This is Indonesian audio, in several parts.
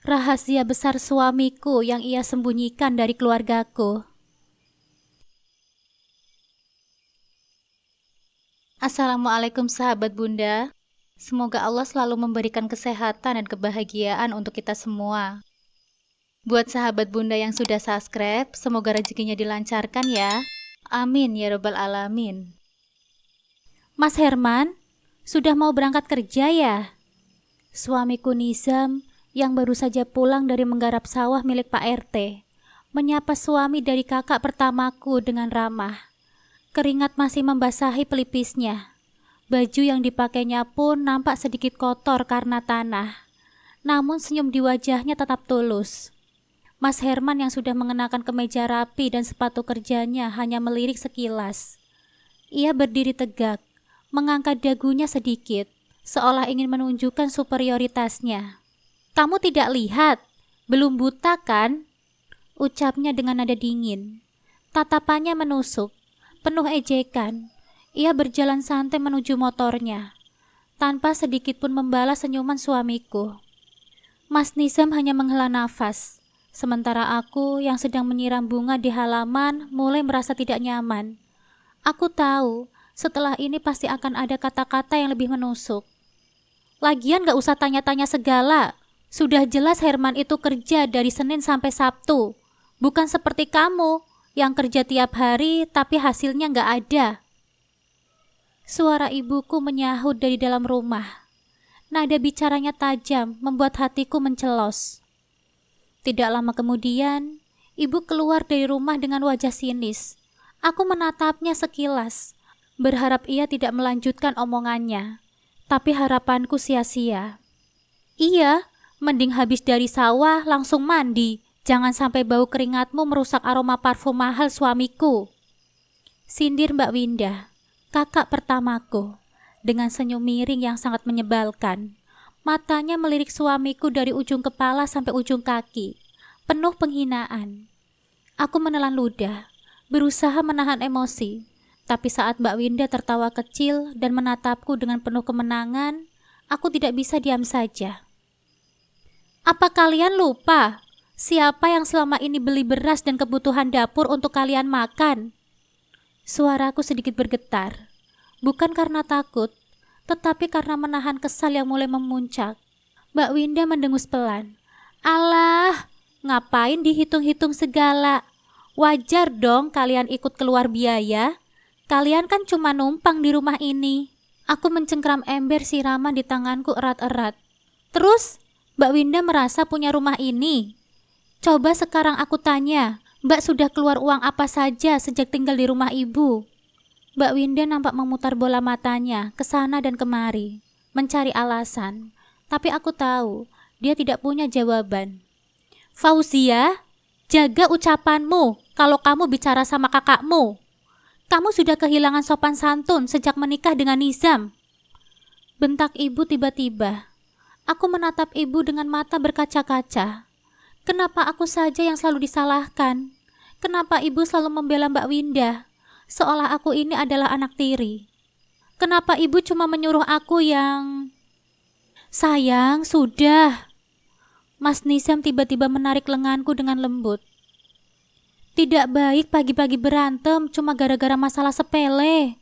rahasia besar suamiku yang ia sembunyikan dari keluargaku. Assalamualaikum sahabat Bunda. Semoga Allah selalu memberikan kesehatan dan kebahagiaan untuk kita semua. Buat sahabat Bunda yang sudah subscribe, semoga rezekinya dilancarkan ya. Amin ya robbal alamin. Mas Herman, sudah mau berangkat kerja ya? Suamiku Nizam yang baru saja pulang dari menggarap sawah milik Pak RT, menyapa suami dari kakak pertamaku dengan ramah. Keringat masih membasahi pelipisnya. Baju yang dipakainya pun nampak sedikit kotor karena tanah. Namun senyum di wajahnya tetap tulus. Mas Herman yang sudah mengenakan kemeja rapi dan sepatu kerjanya hanya melirik sekilas. Ia berdiri tegak, mengangkat dagunya sedikit, seolah ingin menunjukkan superioritasnya. "Kamu tidak lihat? Belum buta kan?" ucapnya dengan nada dingin. Tatapannya menusuk, penuh ejekan. Ia berjalan santai menuju motornya, tanpa sedikit pun membalas senyuman suamiku. Mas Nizam hanya menghela nafas, sementara aku yang sedang menyiram bunga di halaman mulai merasa tidak nyaman. Aku tahu, setelah ini pasti akan ada kata-kata yang lebih menusuk. "Lagian gak usah tanya-tanya segala. Sudah jelas Herman itu kerja dari Senin sampai Sabtu. Bukan seperti kamu, yang kerja tiap hari tapi hasilnya gak ada." Suara ibuku menyahut dari dalam rumah. Nada bicaranya tajam, membuat hatiku mencelos. Tidak lama kemudian, ibu keluar dari rumah dengan wajah sinis. Aku menatapnya sekilas, berharap ia tidak melanjutkan omongannya. Tapi harapanku sia-sia. "Iya, mending habis dari sawah langsung mandi. Jangan sampai bau keringatmu merusak aroma parfum mahal suamiku," sindir Mbak Windah, kakak pertamaku, dengan senyum miring yang sangat menyebalkan. Matanya melirik suamiku dari ujung kepala sampai ujung kaki, penuh penghinaan. Aku menelan ludah, berusaha menahan emosi. Tapi saat Mbak Winda tertawa kecil dan menatapku dengan penuh kemenangan, aku tidak bisa diam saja. "Apa kalian lupa? Siapa yang selama ini beli beras dan kebutuhan dapur untuk kalian makan?" Suaraku sedikit bergetar, bukan karena takut, tetapi karena menahan kesal yang mulai memuncak. Mbak Winda mendengus pelan. "Alah, ngapain dihitung-hitung segala? Wajar dong kalian ikut keluar biaya. Kalian kan cuma numpang di rumah ini." Aku mencengkram ember siraman di tanganku erat-erat. "Terus, Mbak Winda merasa punya rumah ini? Coba sekarang aku tanya, Mbak sudah keluar uang apa saja sejak tinggal di rumah ibu?" Mbak Winda nampak memutar bola matanya ke sana dan kemari, mencari alasan. Tapi aku tahu, dia tidak punya jawaban. "Fauzia, jaga ucapanmu kalau kamu bicara sama kakakmu. Kamu sudah kehilangan sopan santun sejak menikah dengan Nizam," bentak ibu tiba-tiba. Aku menatap ibu dengan mata berkaca-kaca. Kenapa aku saja yang selalu disalahkan? Kenapa ibu selalu membela Mbak Winda, seolah aku ini adalah anak tiri? Kenapa ibu cuma menyuruh aku yang... "Sayang, sudah." Mas Nizam tiba-tiba menarik lenganku dengan lembut. "Tidak baik pagi-pagi berantem cuma gara-gara masalah sepele.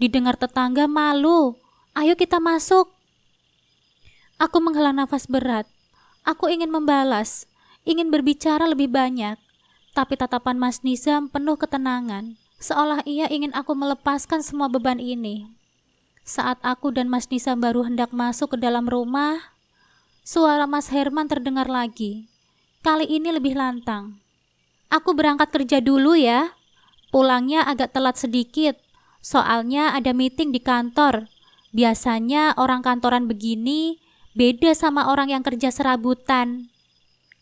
Didengar tetangga malu. Ayo kita masuk." Aku menghela nafas berat. Aku ingin membalas, ingin berbicara lebih banyak. Tapi tatapan Mas Nizam penuh ketenangan, seolah ia ingin aku melepaskan semua beban ini. Saat aku dan Mas Nizam baru hendak masuk ke dalam rumah, suara Mas Herman terdengar lagi. Kali ini lebih lantang. "Aku berangkat kerja dulu ya. Pulangnya agak telat sedikit, soalnya ada meeting di kantor. Biasanya orang kantoran begini beda sama orang yang kerja serabutan,"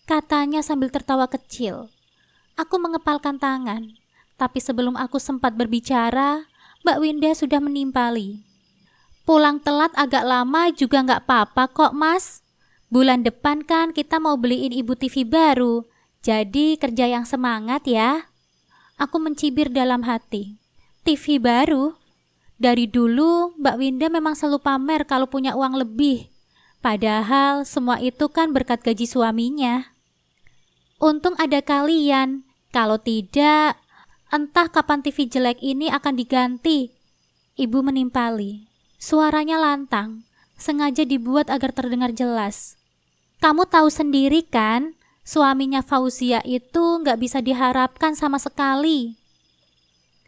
katanya sambil tertawa kecil. Aku mengepalkan tangan, tapi sebelum aku sempat berbicara, Mbak Winda sudah menimpali. "Pulang telat agak lama juga nggak apa-apa kok, Mas. Bulan depan kan kita mau beliin ibu TV baru, jadi kerja yang semangat ya." Aku mencibir dalam hati. TV baru? Dari dulu Mbak Winda memang selalu pamer kalau punya uang lebih. Padahal semua itu kan berkat gaji suaminya. Untung ada kalian. Kalau tidak, entah kapan TV jelek ini akan diganti. Ibu menimpali. Suaranya lantang, sengaja dibuat agar terdengar jelas. Kamu tahu sendiri kan, suaminya Fauzia itu gak bisa diharapkan sama sekali.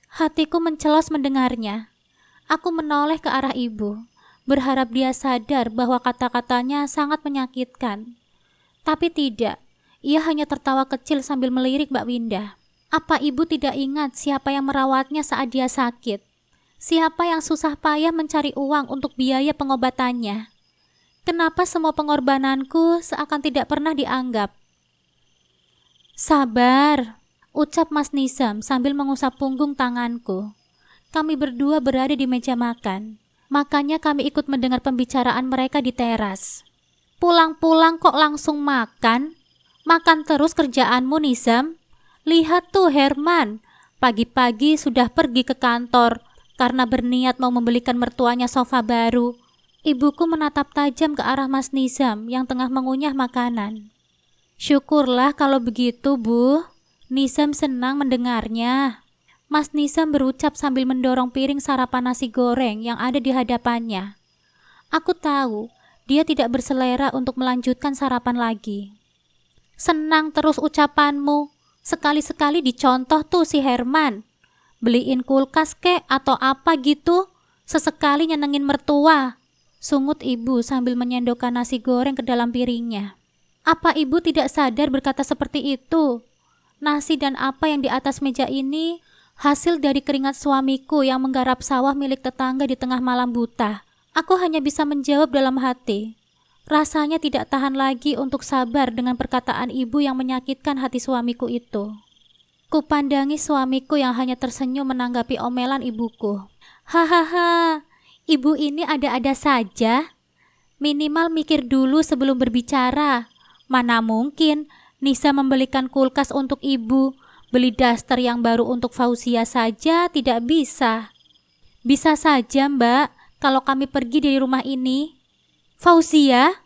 Hatiku mencelos mendengarnya. Aku menoleh ke arah ibu, berharap dia sadar bahwa kata-katanya sangat menyakitkan. Tapi tidak, ia hanya tertawa kecil sambil melirik Mbak Winda. Apa ibu tidak ingat siapa yang merawatnya saat dia sakit? Siapa yang susah payah mencari uang untuk biaya pengobatannya? Kenapa semua pengorbananku seakan tidak pernah dianggap? Sabar, ucap Mas Nizam sambil mengusap punggung tanganku. Kami berdua berada di meja makan. Makanya kami ikut mendengar pembicaraan mereka di teras. Pulang-pulang kok langsung makan? Makan terus kerjaanmu, Nizam. Lihat tuh Herman, pagi-pagi sudah pergi ke kantor karena berniat mau membelikan mertuanya sofa baru. Ibuku menatap tajam ke arah Mas Nizam yang tengah mengunyah makanan. Syukurlah kalau begitu, Bu. Nizam senang mendengarnya. Mas Nizam berucap sambil mendorong piring sarapan nasi goreng yang ada di hadapannya. Aku tahu dia tidak berselera untuk melanjutkan sarapan lagi. Senang terus ucapanmu. Sekali-sekali dicontoh tuh si Herman. Beliin kulkas kek atau apa gitu. Sesekali nyenengin mertua. Sungut ibu sambil menyendokkan nasi goreng ke dalam piringnya. Apa ibu tidak sadar berkata seperti itu? Nasi dan apa yang di atas meja ini hasil dari keringat suamiku yang menggarap sawah milik tetangga di tengah malam buta. Aku hanya bisa menjawab dalam hati. Rasanya tidak tahan lagi untuk sabar dengan perkataan ibu yang menyakitkan hati suamiku itu. Kupandangi suamiku yang hanya tersenyum menanggapi omelan ibuku. Hahaha, ibu ini ada-ada saja. Minimal mikir dulu sebelum berbicara. Mana mungkin Nisa membelikan kulkas untuk ibu, beli daster yang baru untuk Fauzia saja tidak bisa. Bisa saja, Mbak, kalau kami pergi dari rumah ini. Fauzia,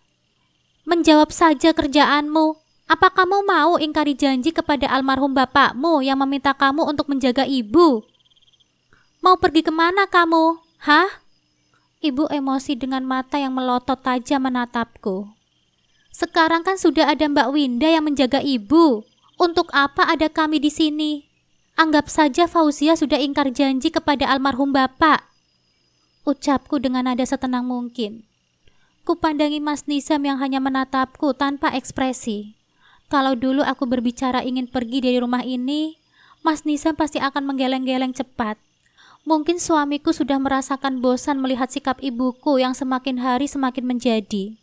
menjawab saja kerjaanmu. Apa kamu mau ingkari janji kepada almarhum bapakmu yang meminta kamu untuk menjaga ibu? Mau pergi kemana kamu? Hah? Ibu emosi dengan mata yang melotot tajam menatapku. Sekarang kan sudah ada Mbak Winda yang menjaga ibu. Untuk apa ada kami di sini? Anggap saja Fauzia sudah ingkar janji kepada almarhum bapak. Ucapku dengan nada setenang mungkin. Kupandangi Mas Nizam yang hanya menatapku tanpa ekspresi. Kalau dulu aku berbicara ingin pergi dari rumah ini, Mas Nizam pasti akan menggeleng-geleng cepat. Mungkin suamiku sudah merasakan bosan melihat sikap ibuku yang semakin hari semakin menjadi.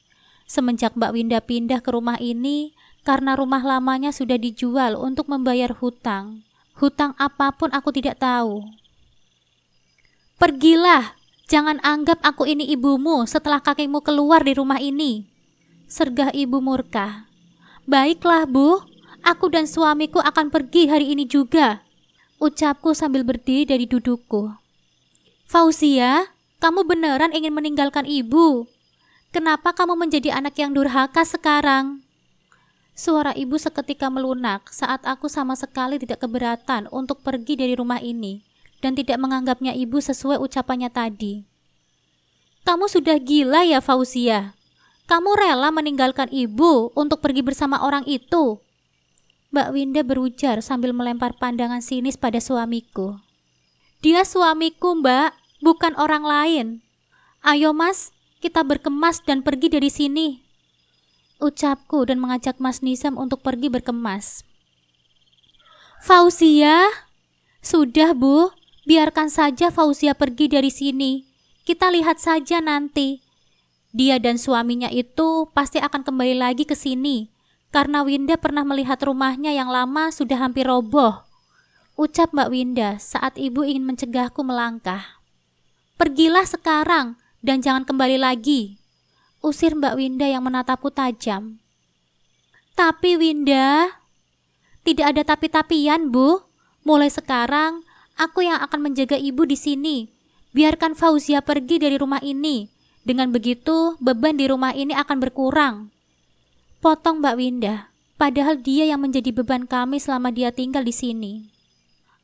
Semenjak Mbak Winda pindah ke rumah ini, karena rumah lamanya sudah dijual untuk membayar hutang. Hutang apapun aku tidak tahu. Pergilah, jangan anggap aku ini ibumu setelah kakimu keluar di rumah ini. Sergah ibu murka. Baiklah, Bu, aku dan suamiku akan pergi hari ini juga. Ucapku sambil berdiri dari dudukku. Fauzia, kamu beneran ingin meninggalkan ibu? Kenapa kamu menjadi anak yang durhaka sekarang? Suara ibu seketika melunak saat aku sama sekali tidak keberatan untuk pergi dari rumah ini dan tidak menganggapnya ibu sesuai ucapannya tadi. Kamu sudah gila ya, Fauzia? Kamu rela meninggalkan ibu untuk pergi bersama orang itu? Mbak Winda berujar sambil melempar pandangan sinis pada suamiku. Dia suamiku, Mbak, bukan orang lain. Ayo Mas, kita berkemas dan pergi dari sini. Ucapku dan mengajak Mas Nizam untuk pergi berkemas. Fauzia? Sudah, Bu, biarkan saja Fauzia pergi dari sini. Kita lihat saja nanti. Dia dan suaminya itu pasti akan kembali lagi ke sini, karena Winda pernah melihat rumahnya yang lama sudah hampir roboh. Ucap Mbak Winda saat ibu ingin mencegahku melangkah. Pergilah sekarang dan jangan kembali lagi. Usir Mbak Winda yang menatapku tajam. Tapi Winda, tidak ada tapi-tapian, Bu. Mulai sekarang, aku yang akan menjaga ibu di sini. Biarkan Fauzia pergi dari rumah ini Dengan begitu, beban di rumah ini akan berkurang. Potong Mbak Winda, padahal dia yang menjadi beban kami selama dia tinggal di sini.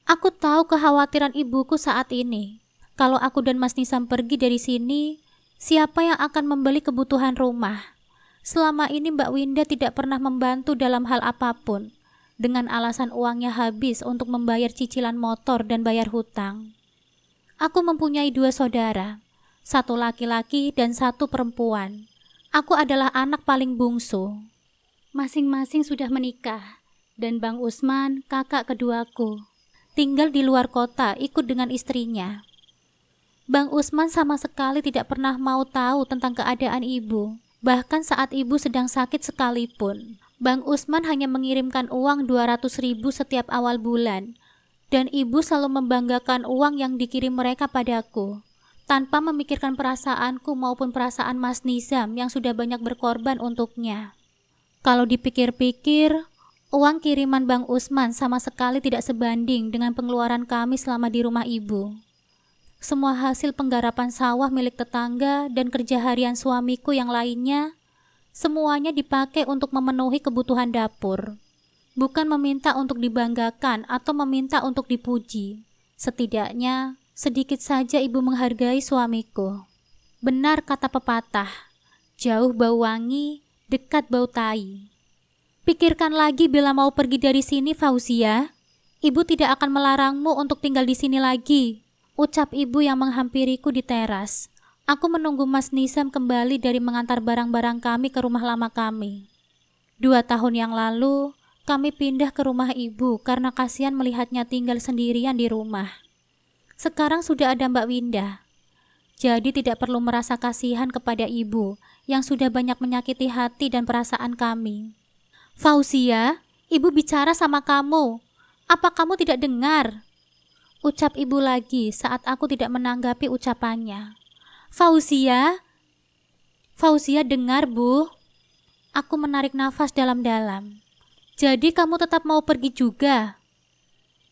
Aku tahu kekhawatiran ibuku saat ini. Kalau aku dan Mas Nisam pergi dari sini, siapa yang akan membeli kebutuhan rumah? Selama ini Mbak Winda tidak pernah membantu dalam hal apapun, dengan alasan uangnya habis untuk membayar cicilan motor dan bayar hutang. Aku mempunyai 2 saudara, 1 laki-laki dan 1 perempuan. Aku adalah anak paling bungsu. Masing-masing sudah menikah, dan Bang Usman, kakak keduaku, tinggal di luar kota ikut dengan istrinya. Bang Usman sama sekali tidak pernah mau tahu tentang keadaan ibu. Bahkan saat ibu sedang sakit sekalipun, Bang Usman hanya mengirimkan uang 200.000 setiap awal bulan, dan ibu selalu membanggakan uang yang dikirim mereka padaku, tanpa memikirkan perasaanku maupun perasaan Mas Nizam yang sudah banyak berkorban untuknya. Kalau dipikir-pikir, uang kiriman Bang Usman sama sekali tidak sebanding dengan pengeluaran kami selama di rumah ibu. Semua hasil penggarapan sawah milik tetangga dan kerja harian suamiku yang lainnya, semuanya dipakai untuk memenuhi kebutuhan dapur. Bukan meminta untuk dibanggakan atau meminta untuk dipuji. Setidaknya, sedikit saja ibu menghargai suamiku. Benar kata pepatah, jauh bau wangi, dekat bau tai. Pikirkan lagi bila mau pergi dari sini, Fauzia. Ibu tidak akan melarangmu untuk tinggal di sini lagi, ucap ibu yang menghampiriku di teras. Aku menunggu Mas Nizam kembali dari mengantar barang-barang kami ke rumah lama kami. 2 tahun yang lalu, kami pindah ke rumah ibu karena kasihan melihatnya tinggal sendirian di rumah. Sekarang sudah ada Mbak Winda. Jadi tidak perlu merasa kasihan kepada ibu yang sudah banyak menyakiti hati dan perasaan kami. Fauzia, ibu bicara sama kamu. Apa kamu tidak dengar? Ucap ibu lagi saat aku tidak menanggapi ucapannya. Fauzia dengar, Bu. Aku menarik nafas dalam-dalam. Jadi kamu tetap mau pergi juga?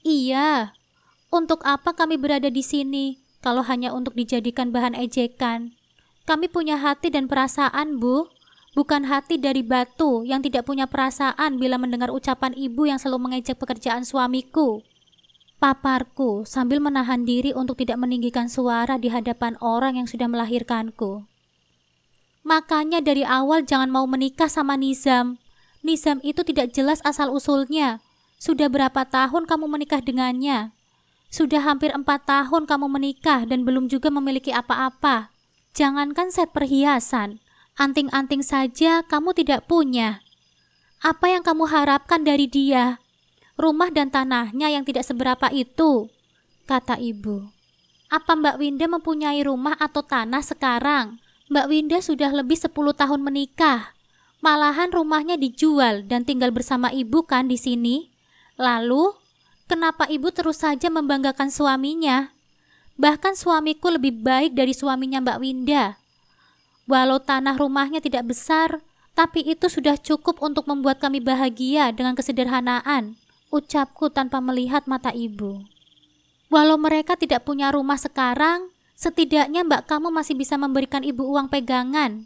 Iya. Untuk apa kami berada di sini kalau hanya untuk dijadikan bahan ejekan? Kami punya hati dan perasaan, Bu. Bukan hati dari batu yang tidak punya perasaan bila mendengar ucapan ibu yang selalu mengejek pekerjaan suamiku. Paparku sambil menahan diri untuk tidak meninggikan suara di hadapan orang yang sudah melahirkanku. Makanya dari awal jangan mau menikah sama Nizam. Nizam itu tidak jelas asal-usulnya. Sudah berapa tahun kamu menikah dengannya? Sudah hampir 4 tahun kamu menikah dan belum juga memiliki apa-apa. Jangankan set perhiasan, anting-anting saja kamu tidak punya. Apa yang kamu harapkan dari dia? Rumah dan tanahnya yang tidak seberapa itu, kata ibu. Apa Mbak Winda mempunyai rumah atau tanah sekarang? Mbak Winda sudah lebih 10 tahun menikah. Malahan rumahnya dijual dan tinggal bersama ibu kan di sini. Lalu, kenapa ibu terus saja membanggakan suaminya? Bahkan suamiku lebih baik dari suaminya Mbak Winda. Walau tanah rumahnya tidak besar, tapi itu sudah cukup untuk membuat kami bahagia dengan kesederhanaan, ucapku tanpa melihat mata ibu. Walau mereka tidak punya rumah sekarang, setidaknya mbak kamu masih bisa memberikan ibu uang pegangan.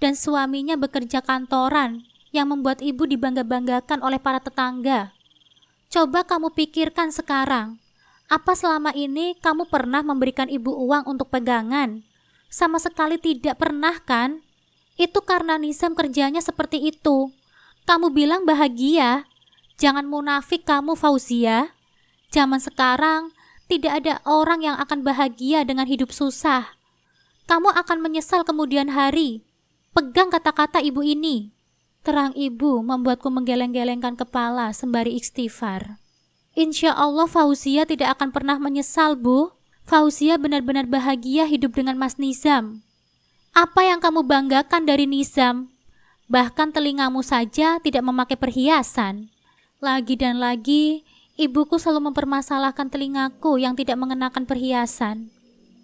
Dan suaminya bekerja kantoran yang membuat ibu dibangga-banggakan oleh para tetangga. Coba kamu pikirkan sekarang, apa selama ini kamu pernah memberikan ibu uang untuk pegangan? Sama sekali tidak pernah kan? Itu karena Nizam kerjanya seperti itu. Kamu bilang bahagia. Jangan munafik kamu, Fauzia. Zaman sekarang tidak ada orang yang akan bahagia dengan hidup susah. Kamu akan menyesal kemudian hari. Pegang kata-kata ibu ini. Terang ibu membuatku menggeleng-gelengkan kepala sembari istighfar. Insya Allah Fauzia tidak akan pernah menyesal, Bu. Fauzia benar-benar bahagia hidup dengan Mas Nizam. Apa yang kamu banggakan dari Nizam? Bahkan telingamu saja tidak memakai perhiasan. Lagi dan lagi, ibuku selalu mempermasalahkan telingaku yang tidak mengenakan perhiasan.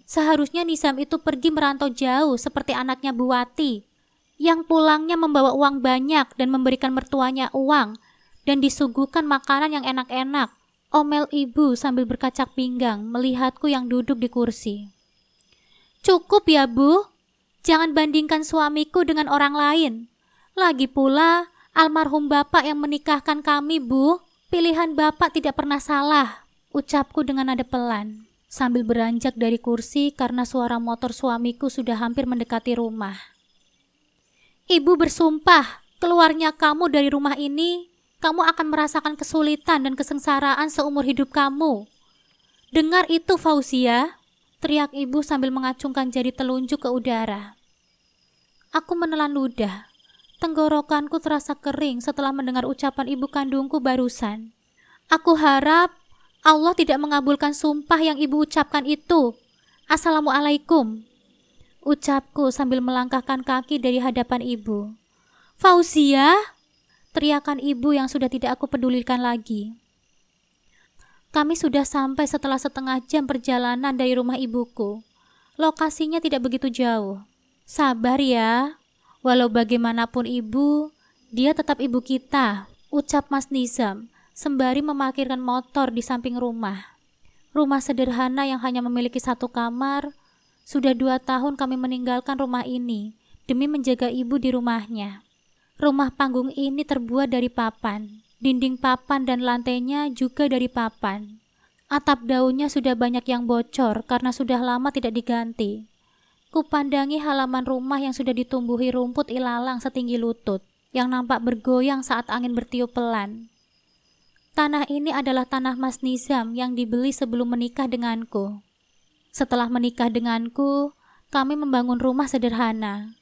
Seharusnya Nizam itu pergi merantau jauh seperti anaknya Bu Wati, yang pulangnya membawa uang banyak dan memberikan mertuanya uang, dan disuguhkan makanan yang enak-enak. Omel ibu sambil berkacak pinggang melihatku yang duduk di kursi. Cukup ya Bu, Jangan bandingkan suamiku dengan orang lain. Lagi pula, almarhum bapak yang menikahkan kami, Bu. Pilihan bapak tidak pernah salah, ucapku dengan nada pelan, sambil beranjak dari kursi karena suara motor suamiku sudah hampir mendekati rumah. Ibu bersumpah, keluarnya kamu dari rumah ini, kamu akan merasakan kesulitan dan kesengsaraan seumur hidup kamu. Dengar itu, Fauzia, teriak ibu sambil mengacungkan jari telunjuk ke udara. Aku menelan ludah. Tenggorokanku terasa kering setelah mendengar ucapan ibu kandungku barusan. Aku harap Allah tidak mengabulkan sumpah yang ibu ucapkan itu. Assalamualaikum, ucapku sambil melangkahkan kaki dari hadapan ibu. Fauzia, teriakan ibu yang sudah tidak aku pedulikan lagi. Kami sudah sampai setelah setengah jam perjalanan dari rumah ibuku. Lokasinya tidak begitu jauh. Sabar ya, walau bagaimanapun ibu, dia tetap ibu kita, ucap Mas Nizam, sembari memarkirkan motor di samping rumah. Rumah sederhana yang hanya memiliki satu kamar. Sudah 2 tahun kami meninggalkan rumah ini demi menjaga ibu di rumahnya. Rumah panggung ini terbuat dari papan. Dinding papan dan lantainya juga dari papan. Atap daunnya sudah banyak yang bocor karena sudah lama tidak diganti. Kupandangi halaman rumah yang sudah ditumbuhi rumput ilalang setinggi lutut, yang nampak bergoyang saat angin bertiup pelan. Tanah ini adalah tanah Mas Nizam yang dibeli sebelum menikah denganku. Setelah menikah denganku, kami membangun rumah sederhana.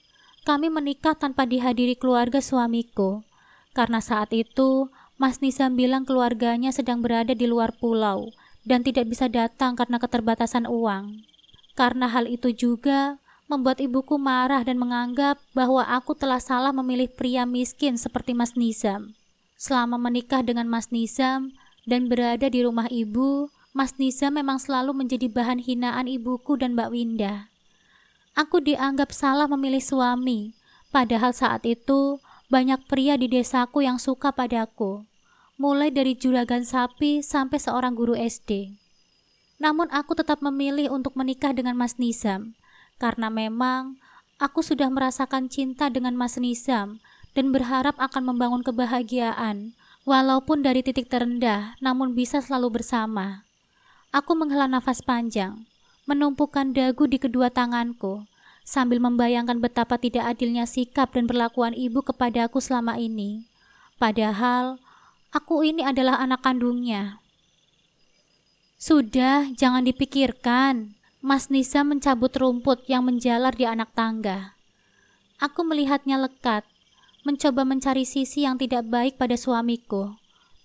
Kami menikah tanpa dihadiri keluarga suamiku, karena saat itu Mas Nizam bilang keluarganya sedang berada di luar pulau dan tidak bisa datang karena keterbatasan uang. Karena hal itu juga membuat ibuku marah dan menganggap bahwa aku telah salah memilih pria miskin seperti Mas Nizam. Selama menikah dengan Mas Nizam dan berada di rumah ibu, Mas Nizam memang selalu menjadi bahan hinaan ibuku dan Mbak Winda. Aku dianggap salah memilih suami, padahal saat itu banyak pria di desaku yang suka padaku, mulai dari juragan sapi sampai seorang guru SD. Namun aku tetap memilih untuk menikah dengan Mas Nizam, karena memang aku sudah merasakan cinta dengan Mas Nizam dan berharap akan membangun kebahagiaan, walaupun dari titik terendah, namun bisa selalu bersama. Aku menghela nafas panjang, menumpukan dagu di kedua tanganku, sambil membayangkan betapa tidak adilnya sikap dan perlakuan ibu kepadaku selama ini. Padahal, aku ini adalah anak kandungnya. Sudah, jangan dipikirkan. Mas Nizam mencabut rumput yang menjalar di anak tangga. Aku melihatnya lekat, mencoba mencari sisi yang tidak baik pada suamiku.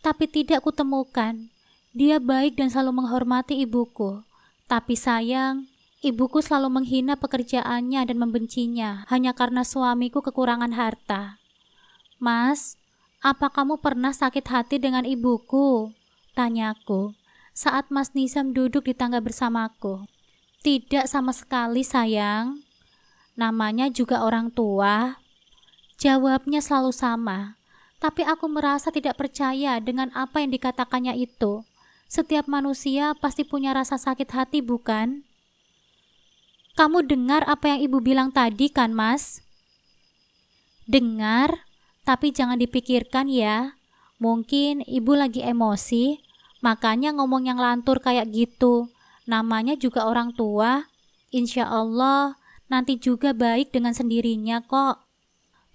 Tapi tidak kutemukan. Dia baik dan selalu menghormati ibuku. Tapi sayang, ibuku selalu menghina pekerjaannya dan membencinya hanya karena suamiku kekurangan harta. Mas, apa kamu pernah sakit hati dengan ibuku? Tanyaku saat Mas Nizam duduk di tangga bersamaku. Tidak sama sekali sayang. Namanya juga orang tua. Jawabnya selalu sama. Tapi aku merasa tidak percaya dengan apa yang dikatakannya itu. Setiap manusia pasti punya rasa sakit hati, bukan? Kamu dengar apa yang ibu bilang tadi kan, Mas? Dengar, tapi jangan dipikirkan ya. Mungkin ibu lagi emosi, makanya ngomong yang lantur kayak gitu. Namanya juga orang tua. Insya Allah, nanti juga baik dengan sendirinya kok.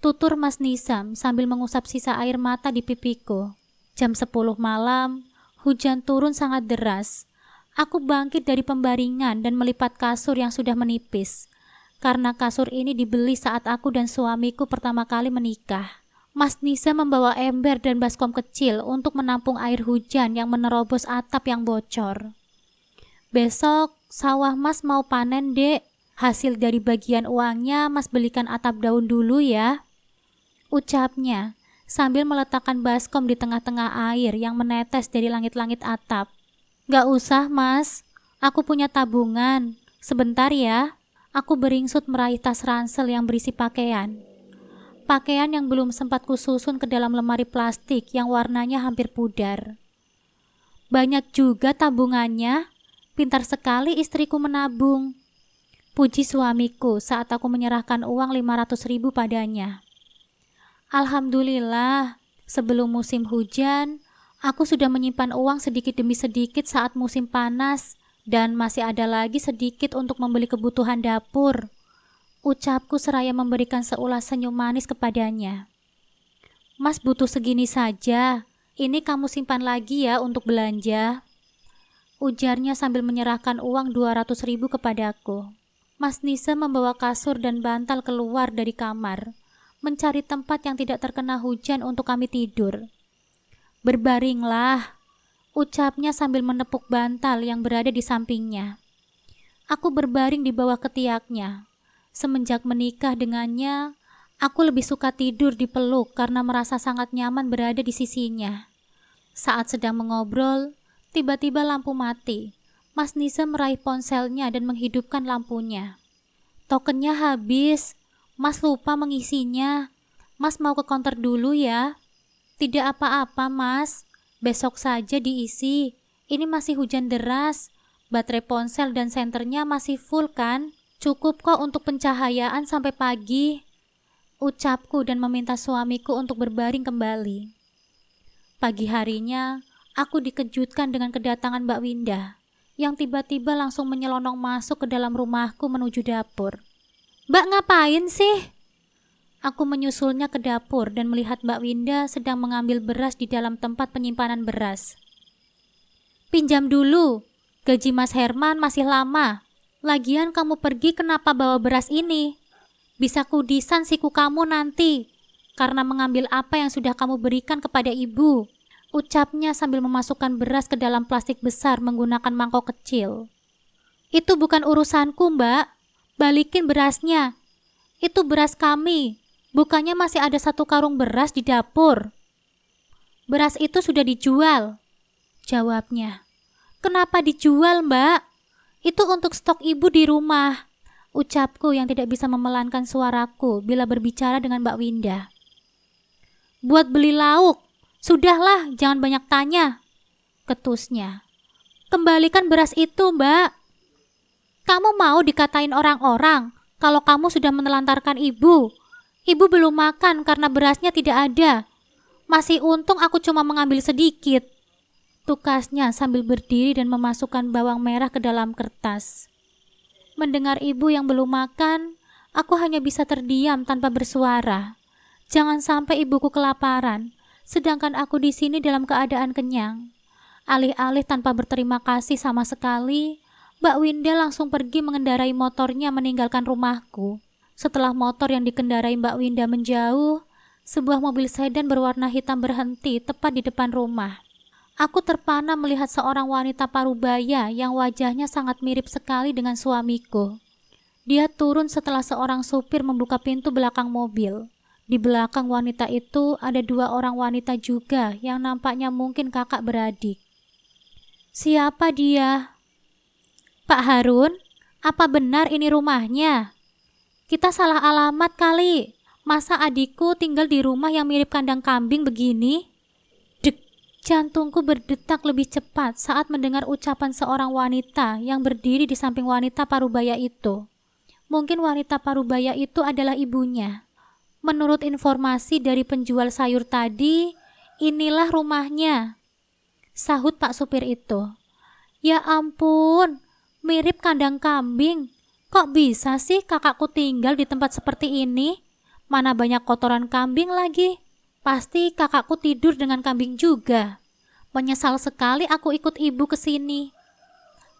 Tutur Mas Nizam sambil mengusap sisa air mata di pipiku. Jam 10 malam, hujan turun sangat deras. Aku bangkit dari pembaringan dan melipat kasur yang sudah menipis. Karena kasur ini dibeli saat aku dan suamiku pertama kali menikah. Mas Nizam membawa ember dan baskom kecil untuk menampung air hujan yang menerobos atap yang bocor. Besok sawah Mas mau panen, Dek. Hasil dari bagian uangnya Mas belikan atap daun dulu ya, ucapnya sambil meletakkan baskom di tengah-tengah air yang menetes dari langit-langit atap. Gak usah, Mas. Aku punya tabungan. Sebentar ya. Aku beringsut meraih tas ransel yang berisi pakaian. Pakaian yang belum sempat kususun ke dalam lemari plastik yang warnanya hampir pudar. Banyak juga tabungannya. Pintar sekali istriku menabung. puji suamiku saat aku menyerahkan uang 500.000 padanya. Alhamdulillah, sebelum musim hujan, aku sudah menyimpan uang sedikit demi sedikit saat musim panas dan masih ada lagi sedikit untuk membeli kebutuhan dapur. Ucapku seraya memberikan seulas senyum manis kepadanya. Mas butuh segini saja, ini kamu simpan lagi ya untuk belanja. Ujarnya sambil menyerahkan uang 200.000 kepadaku. Mas Nisa membawa kasur dan bantal keluar dari kamar, mencari tempat yang tidak terkena hujan untuk kami tidur. Berbaringlah, ucapnya sambil menepuk bantal yang berada di sampingnya. Aku berbaring di bawah ketiaknya. Semenjak menikah dengannya, aku lebih suka tidur dipeluk karena merasa sangat nyaman berada di sisinya. Saat sedang mengobrol, tiba-tiba lampu mati. Mas Nisa meraih ponselnya dan menghidupkan lampunya. Tokennya habis. Mas lupa mengisinya. Mas mau ke counter dulu ya. Tidak apa-apa, Mas. Besok saja diisi. Ini masih hujan deras. Baterai ponsel dan senternya masih full kan? Cukup kok untuk pencahayaan sampai pagi. Ucapku dan meminta suamiku untuk berbaring kembali. Pagi harinya, aku dikejutkan dengan kedatangan Mbak Winda, yang tiba-tiba langsung menyelonong masuk ke dalam rumahku menuju dapur. Mbak ngapain sih? Aku menyusulnya ke dapur dan melihat Mbak Winda sedang mengambil beras di dalam tempat penyimpanan beras. Pinjam dulu, gaji Mas Herman masih lama. Lagian kamu pergi kenapa bawa beras ini? Bisa kudisan siku kamu nanti, karena mengambil apa yang sudah kamu berikan kepada ibu. Ucapnya sambil memasukkan beras ke dalam plastik besar menggunakan mangkok kecil. Itu bukan urusanku, Mbak. Balikin berasnya. Itu beras kami. Bukannya masih ada 1 karung beras di dapur. Beras itu sudah dijual, jawabnya. Kenapa dijual, Mbak? Itu untuk stok ibu di rumah. Ucapku yang tidak bisa memelankan suaraku bila berbicara dengan Mbak Winda. Buat beli lauk. Sudahlah, jangan banyak tanya, ketusnya. Kembalikan beras itu, Mbak. Kamu mau dikatain orang-orang kalau kamu sudah menelantarkan ibu. Ibu belum makan karena berasnya tidak ada. Masih untung aku cuma mengambil sedikit. Tukasnya sambil berdiri dan memasukkan bawang merah ke dalam kertas. Mendengar ibu yang belum makan, aku hanya bisa terdiam tanpa bersuara. Jangan sampai ibuku kelaparan, sedangkan aku di sini dalam keadaan kenyang. Alih-alih tanpa berterima kasih sama sekali, Mbak Winda langsung pergi mengendarai motornya meninggalkan rumahku. Setelah motor yang dikendarai Mbak Winda menjauh, sebuah mobil sedan berwarna hitam berhenti tepat di depan rumah. Aku terpana melihat seorang wanita parubaya yang wajahnya sangat mirip sekali dengan suamiku. Dia turun setelah seorang supir membuka pintu belakang mobil. Di belakang wanita itu ada 2 orang wanita juga yang nampaknya mungkin kakak beradik. Siapa dia? Pak Harun, apa benar ini rumahnya? Kita salah alamat kali. Masa adikku tinggal di rumah yang mirip kandang kambing begini? Dek, jantungku berdetak lebih cepat saat mendengar ucapan seorang wanita yang berdiri di samping wanita parubaya itu. Mungkin wanita parubaya itu adalah ibunya. Menurut informasi dari penjual sayur tadi, inilah rumahnya, sahut Pak supir itu. Ya ampun, mirip kandang kambing. Kok bisa sih kakakku tinggal di tempat seperti ini? Mana banyak kotoran kambing lagi. Pasti kakakku tidur dengan kambing juga. Menyesal sekali aku ikut ibu ke sini.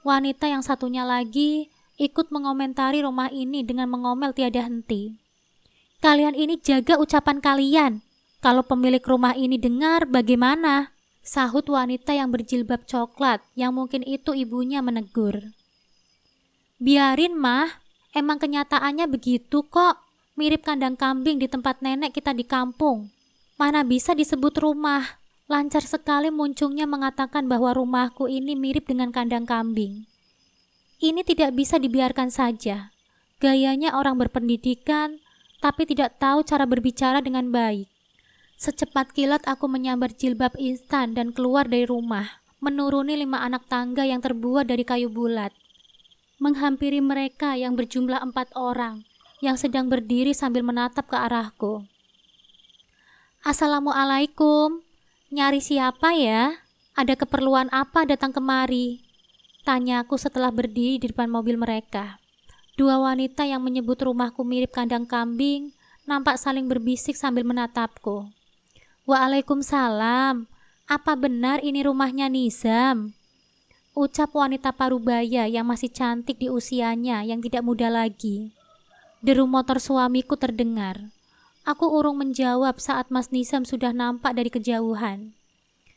Wanita yang satunya lagi ikut mengomentari rumah ini dengan mengomel tiada henti. Kalian ini jaga ucapan kalian. Kalau pemilik rumah ini dengar bagaimana? Sahut wanita yang berjilbab coklat yang mungkin itu ibunya menegur. Biarin mah, emang kenyataannya begitu kok. Mirip kandang kambing di tempat nenek kita di kampung. Mana bisa disebut rumah. Lancar sekali muncungnya mengatakan bahwa rumahku ini mirip dengan kandang kambing. Ini tidak bisa dibiarkan saja. Gayanya orang berpendidikan, tapi tidak tahu cara berbicara dengan baik. Secepat kilat aku menyambar jilbab instan dan keluar dari rumah, menuruni 5 anak tangga yang terbuat dari kayu bulat. menghampiri mereka yang berjumlah 4 orang yang sedang berdiri sambil menatap ke arahku. "Assalamualaikum, nyari siapa ya? Ada keperluan apa datang kemari?" tanyaku setelah berdiri di depan mobil mereka. 2 wanita yang menyebut rumahku mirip kandang kambing nampak saling berbisik sambil menatapku. "Waalaikumsalam, apa benar ini rumahnya Nizam?" ucap wanita parubaya yang masih cantik di usianya yang tidak muda lagi. Deru motor suamiku terdengar. Aku urung menjawab saat Mas Nizam sudah nampak dari kejauhan.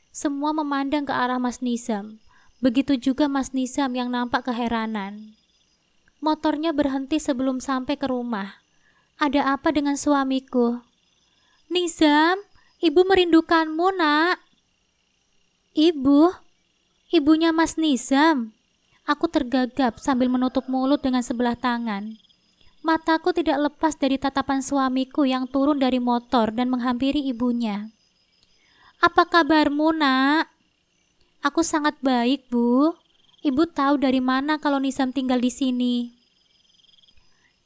Semua memandang ke arah Mas Nizam. Begitu juga Mas Nizam yang nampak keheranan. Motornya berhenti sebelum sampai ke rumah. "Ada apa dengan suamiku?" "Nizam, ibu merindukanmu, nak." "Ibu? Ibunya Mas Nizam?" Aku tergagap sambil menutup mulut dengan sebelah tangan. Mataku tidak lepas dari tatapan suamiku yang turun dari motor dan menghampiri ibunya. "Apa kabarmu, nak?" "Aku sangat baik, Bu. Ibu tahu dari mana kalau Nizam tinggal di sini?"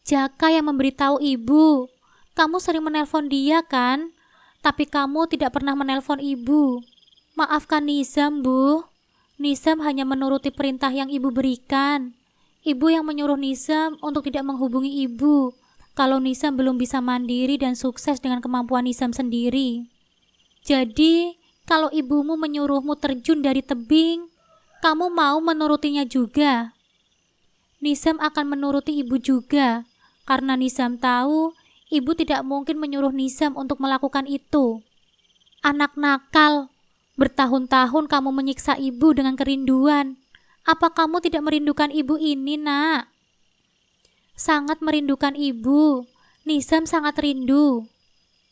"Jaka yang memberitahu ibu. Kamu sering menelpon dia kan? Tapi kamu tidak pernah menelpon ibu. Maafkan Nizam, Bu. Nizam hanya menuruti perintah yang ibu berikan. Ibu yang menyuruh Nizam untuk tidak menghubungi ibu kalau Nizam belum bisa mandiri dan sukses dengan kemampuan Nizam sendiri. Jadi, kalau ibumu menyuruhmu terjun dari tebing, kamu mau menurutinya juga?" "Nizam akan menuruti ibu juga, karena Nizam tahu ibu tidak mungkin menyuruh Nizam untuk melakukan itu." "Anak nakal, bertahun-tahun kamu menyiksa ibu dengan kerinduan. Apa kamu tidak merindukan ibu ini, nak?" "Sangat merindukan ibu. Nizam sangat rindu."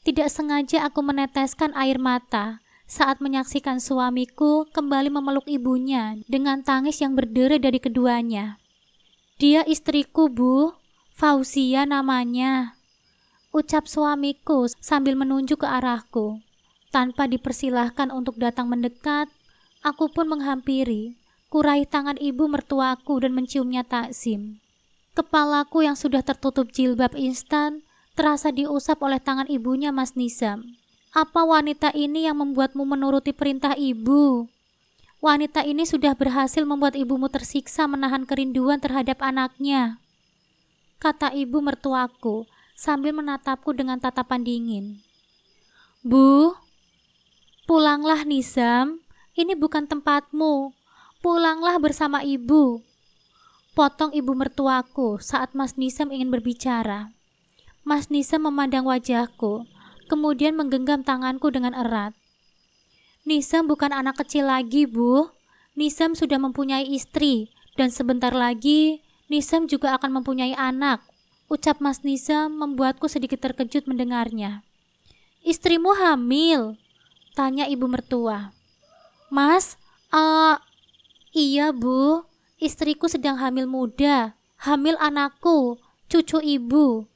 Tidak sengaja aku meneteskan air mata saat menyaksikan suamiku kembali memeluk ibunya dengan tangis yang berderai dari keduanya. "Dia istriku, Bu. Fauzia namanya," ucap suamiku sambil menunjuk ke arahku. Tanpa dipersilahkan untuk datang mendekat, aku pun menghampiri, kuraih tangan ibu mertuaku dan menciumnya takzim. Kepalaku yang sudah tertutup jilbab instan terasa diusap oleh tangan ibunya Mas Nizam. "Apa wanita ini yang membuatmu menuruti perintah ibu? Wanita ini sudah berhasil membuat ibumu tersiksa menahan kerinduan terhadap anaknya," kata ibu mertuaku sambil menatapku dengan tatapan dingin. "Bu, pulanglah Nizam, ini bukan tempatmu. Pulanglah bersama ibu," potong ibu mertuaku saat Mas Nizam ingin berbicara. Mas Nizam memandang wajahku, kemudian menggenggam tanganku dengan erat. "Nizam bukan anak kecil lagi, Bu. Nizam sudah mempunyai istri, dan sebentar lagi Nizam juga akan mempunyai anak," ucap Mas Nizam membuatku sedikit terkejut mendengarnya. "Istrimu hamil?" tanya ibu mertua. "Mas, iya, Bu. Istriku sedang hamil muda, hamil anakku, cucu ibu,"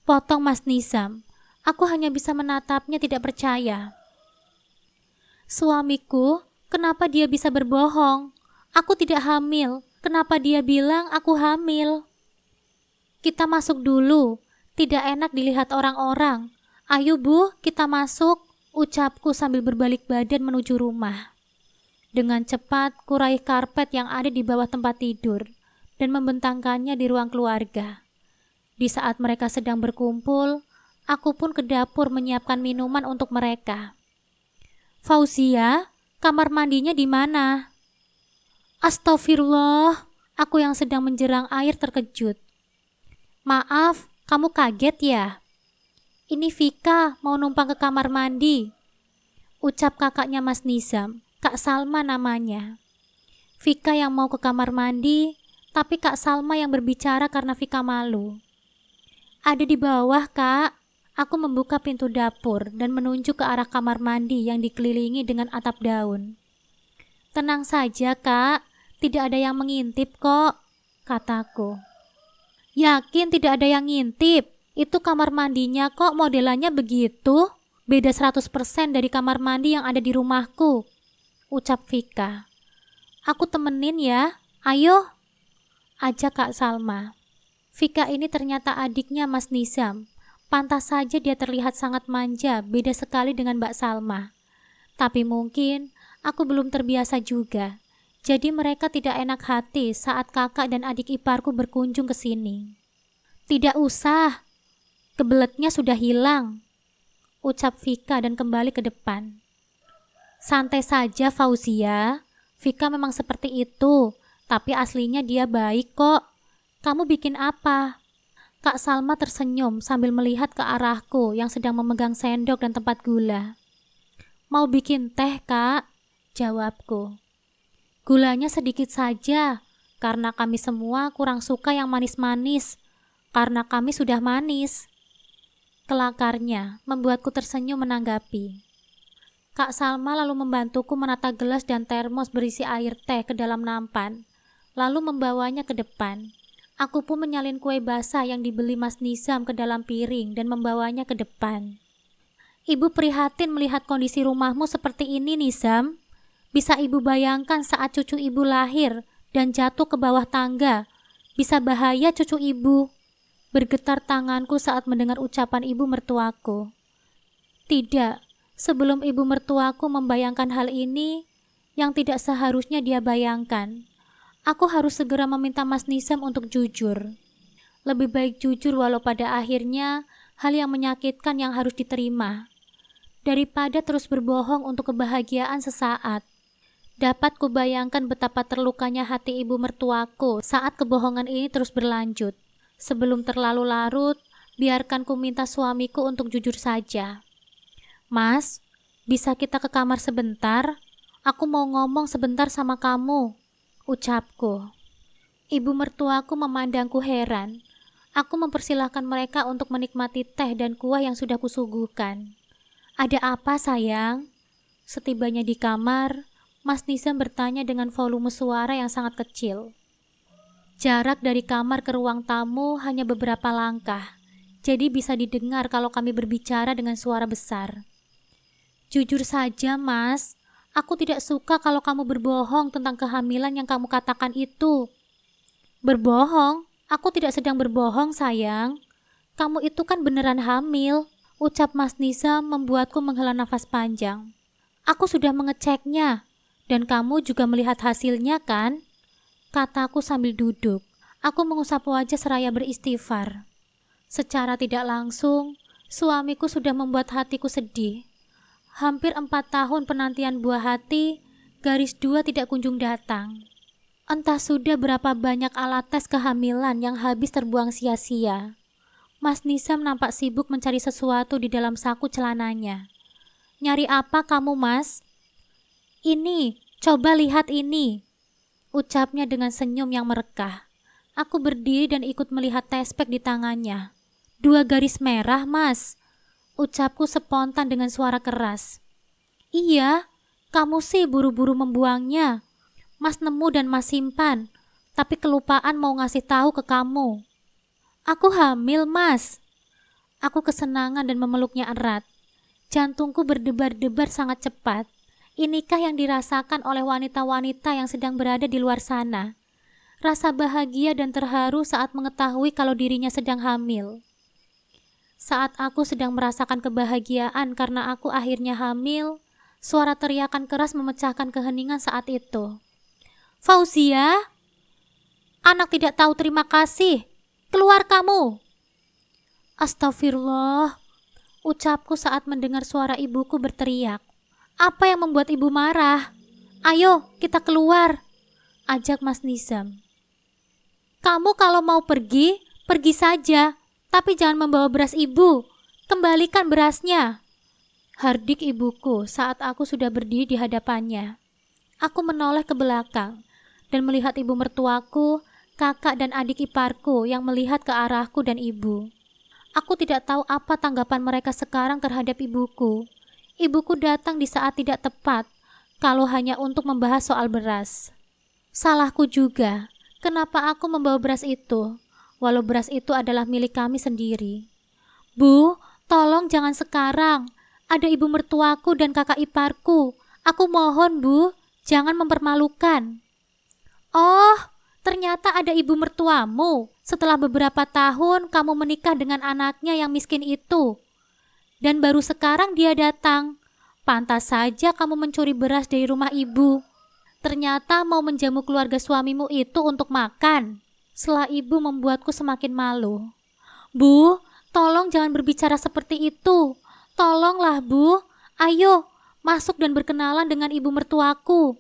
potong Mas Nizam. Aku hanya bisa menatapnya tidak percaya. "Suamiku, kenapa dia bisa berbohong? Aku tidak hamil. Kenapa dia bilang aku hamil?" "Kita masuk dulu. Tidak enak dilihat orang-orang. Ayo, Bu, kita masuk," ucapku sambil berbalik badan menuju rumah. Dengan cepat, kuraih karpet yang ada di bawah tempat tidur dan membentangkannya di ruang keluarga. Di saat mereka sedang berkumpul, aku pun ke dapur menyiapkan minuman untuk mereka. "Fauzia, kamar mandinya di mana?" "Astagfirullah," aku yang sedang menjerang air terkejut. "Maaf, kamu kaget ya? Ini Vika mau numpang ke kamar mandi," ucap kakaknya Mas Nizam, Kak Salma namanya. Vika yang mau ke kamar mandi, tapi Kak Salma yang berbicara karena Vika malu. "Ada di bawah, Kak." Aku membuka pintu dapur dan menunjuk ke arah kamar mandi yang dikelilingi dengan atap daun. "Tenang saja, Kak. Tidak ada yang mengintip kok," kataku. "Yakin tidak ada yang ngintip? Itu kamar mandinya kok modelannya begitu. Beda 100% dari kamar mandi yang ada di rumahku," ucap Vika. "Aku temenin ya, ayo." ajak Kak Salma. Vika ini ternyata adiknya Mas Nizam. Pantas saja dia terlihat sangat manja, beda sekali dengan Mbak Salma. Tapi mungkin aku belum terbiasa juga. Jadi mereka tidak enak hati saat kakak dan adik iparku berkunjung ke sini. Tidak usah, kebeletnya sudah hilang, ucap Vika dan kembali ke depan. Santai saja Fauzia, Vika memang seperti itu, tapi aslinya dia baik kok. Kamu bikin apa? Kak Salma tersenyum sambil melihat ke arahku yang sedang memegang sendok dan tempat gula. Mau bikin teh, Kak? Jawabku. Gulanya sedikit saja, karena kami semua kurang suka yang manis-manis, karena kami sudah manis. Kelakarnya membuatku tersenyum menanggapi. Kak Salma lalu membantuku menata gelas dan termos berisi air teh ke dalam nampan, lalu membawanya ke depan. Aku pun menyalin kue basah yang dibeli Mas Nizam ke dalam piring dan membawanya ke depan. Ibu prihatin melihat kondisi rumahmu seperti ini, Nizam. Bisa ibu bayangkan saat cucu ibu lahir dan jatuh ke bawah tangga. Bisa bahaya cucu ibu. Bergetar tanganku saat mendengar ucapan ibu mertuaku. Tidak, sebelum ibu mertuaku membayangkan hal ini, yang tidak seharusnya dia bayangkan. Aku harus segera meminta Mas Nizam untuk jujur. Lebih baik jujur walau pada akhirnya hal yang menyakitkan yang harus diterima. Daripada terus berbohong untuk kebahagiaan sesaat. Dapat kubayangkan betapa terlukanya hati ibu mertuaku saat kebohongan ini terus berlanjut. Sebelum terlalu larut, biarkan ku minta suamiku untuk jujur saja. Mas, bisa kita ke kamar sebentar? Aku mau ngomong sebentar sama kamu, ucapku. Ibu mertuaku memandangku heran. Aku mempersilahkan mereka untuk menikmati teh dan kuah yang sudah kusuguhkan. Ada apa sayang? Setibanya di kamar, Mas Nizam bertanya dengan volume suara yang sangat kecil. Jarak dari kamar ke ruang tamu hanya beberapa langkah, jadi bisa didengar kalau kami berbicara dengan suara besar. Jujur saja Mas, aku tidak suka kalau kamu berbohong tentang kehamilan yang kamu katakan itu. Berbohong? Aku tidak sedang berbohong sayang. Kamu itu kan beneran hamil, ucap Mas Nizam membuatku menghela nafas panjang. Aku sudah mengeceknya, dan kamu juga melihat hasilnya kan? Kataku sambil duduk. Aku mengusap wajah seraya beristighfar. Secara tidak langsung, suamiku sudah membuat hatiku sedih. Hampir 4 tahun penantian buah hati, garis 2 tidak kunjung datang. Entah sudah berapa banyak alat tes kehamilan yang habis terbuang sia-sia. Mas Nizam nampak sibuk mencari sesuatu di dalam saku celananya. Nyari apa kamu, Mas? Ini, coba lihat ini, ucapnya dengan senyum yang merekah. Aku berdiri dan ikut melihat tespek di tangannya. 2 garis merah, Mas, ucapku spontan dengan suara keras. Iya, kamu sih buru-buru membuangnya. Mas nemu dan Mas simpan, tapi kelupaan mau ngasih tahu ke kamu. Aku hamil, Mas. Aku kesenangan dan memeluknya erat. Jantungku berdebar-debar sangat cepat. Inikah yang dirasakan oleh wanita-wanita yang sedang berada di luar sana? Rasa bahagia dan terharu saat mengetahui kalau dirinya sedang hamil. Saat aku sedang merasakan kebahagiaan karena aku akhirnya hamil, suara teriakan keras memecahkan keheningan saat itu. Fauzia, anak tidak tahu terima kasih. Keluar kamu! Astagfirullah, ucapku saat mendengar suara ibuku berteriak. Apa yang membuat ibu marah? Ayo, kita keluar, ajak Mas Nizam. Kamu kalau mau pergi, pergi saja, tapi jangan membawa beras ibu. Kembalikan berasnya, hardik ibuku saat aku sudah berdiri di hadapannya. Aku menoleh ke belakang dan melihat ibu mertuaku, kakak dan adik iparku yang melihat ke arahku dan ibu. Aku tidak tahu apa tanggapan mereka sekarang terhadap ibuku. Ibuku datang di saat tidak tepat, kalau hanya untuk membahas soal beras. Salahku juga, kenapa aku membawa beras itu, walau beras itu adalah milik kami sendiri. Bu, tolong jangan sekarang. Ada ibu mertuaku dan kakak iparku. Aku mohon, Bu, jangan mempermalukan. Oh, Ternyata ada ibu mertuamu. Setelah beberapa tahun kamu menikah dengan anaknya yang miskin itu. Dan baru sekarang dia datang. Pantas saja kamu mencuri beras dari rumah ibu. Ternyata mau menjamu keluarga suamimu itu untuk makan. Setelah ibu membuatku semakin malu. Bu, tolong jangan berbicara seperti itu. Tolonglah bu, ayo masuk dan berkenalan dengan ibu mertuaku.